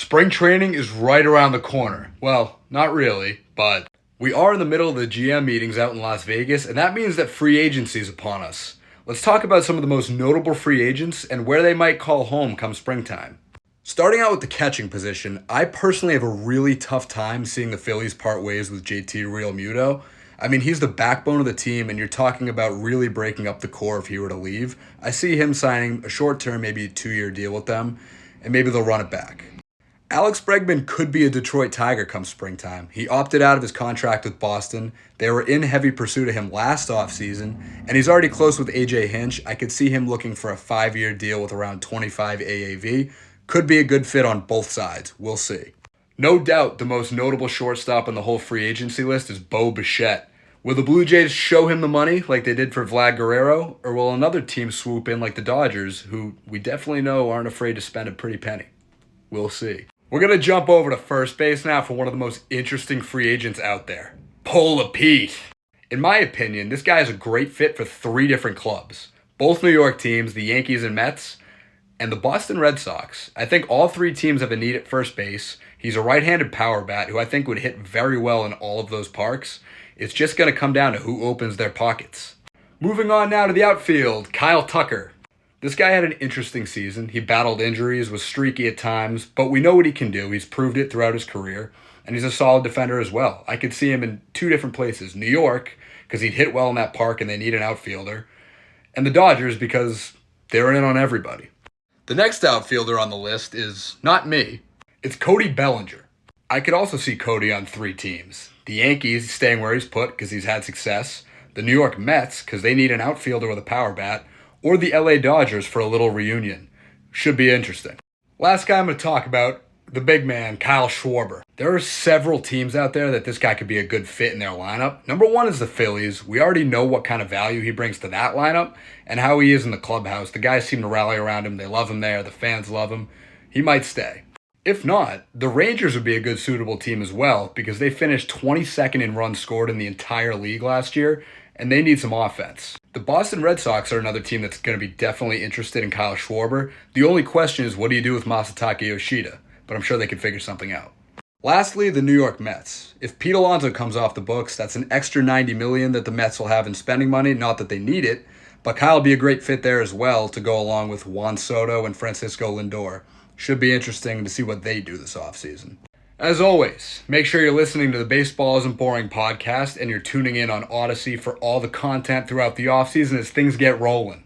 Spring training is right around the corner. Well, not really, but we are in the middle of the GM meetings out in Las Vegas, and that means that free agency is upon us. Let's talk about some of the most notable free agents and where they might call home come springtime. Starting out with the catching position, I personally have a really tough time seeing the Phillies part ways with JT Realmuto. I mean, he's the backbone of the team, and you're talking about really breaking up the core if he were to leave. I see him signing a short-term, maybe a 2-year deal with them, and maybe they'll run it back. Alex Bregman could be a Detroit Tiger come springtime. He opted out of his contract with Boston. They were in heavy pursuit of him last offseason, and he's already close with AJ Hinch. I could see him looking for a 5-year deal with around 25 AAV. Could be a good fit on both sides. We'll see. No doubt the most notable shortstop on the whole free agency list is Bo Bichette. Will the Blue Jays show him the money like they did for Vlad Guerrero, or will another team swoop in like the Dodgers, who we definitely know aren't afraid to spend a pretty penny? We'll see. We're going to jump over to first base now for one of the most interesting free agents out there, Pola Pete. In my opinion, this guy is a great fit for 3 different clubs. Both New York teams, the Yankees and Mets, and the Boston Red Sox. I think all 3 teams have a need at first base. He's a right-handed power bat who I think would hit very well in all of those parks. It's just going to come down to who opens their pockets. Moving on now to the outfield, Kyle Tucker. This guy had an interesting season. He battled injuries, was streaky at times, but we know what he can do. He's proved it throughout his career, and he's a solid defender as well. I could see him in 2 different places. New York, because he'd hit well in that park and they need an outfielder, and the Dodgers, because they're in on everybody. The next outfielder on the list is not me. It's Cody Bellinger. I could also see Cody on 3 teams. The Yankees staying where he's put because he's had success. The New York Mets because they need an outfielder with a power bat. Or the LA Dodgers for a little reunion. Should be interesting. Last guy I'm going to talk about, the big man, Kyle Schwarber. There are several teams out there that this guy could be a good fit in their lineup. Number 1 is the Phillies. We already know what kind of value he brings to that lineup and how he is in the clubhouse. The guys seem to rally around him. They love him there. The fans love him. He might stay. If not, the Rangers would be a good suitable team as well because they finished 22nd in runs scored in the entire league last year, and they need some offense. The Boston Red Sox are another team that's going to be definitely interested in Kyle Schwarber. The only question is, what do you do with Masataka Yoshida? But I'm sure they can figure something out. Lastly, the New York Mets. If Pete Alonso comes off the books, that's an extra $90 million that the Mets will have in spending money. Not that they need it, but Kyle will be a great fit there as well to go along with Juan Soto and Francisco Lindor. Should be interesting to see what they do this offseason. As always, make sure you're listening to the Baseball Isn't Boring podcast and you're tuning in on Odyssey for all the content throughout the offseason as things get rolling.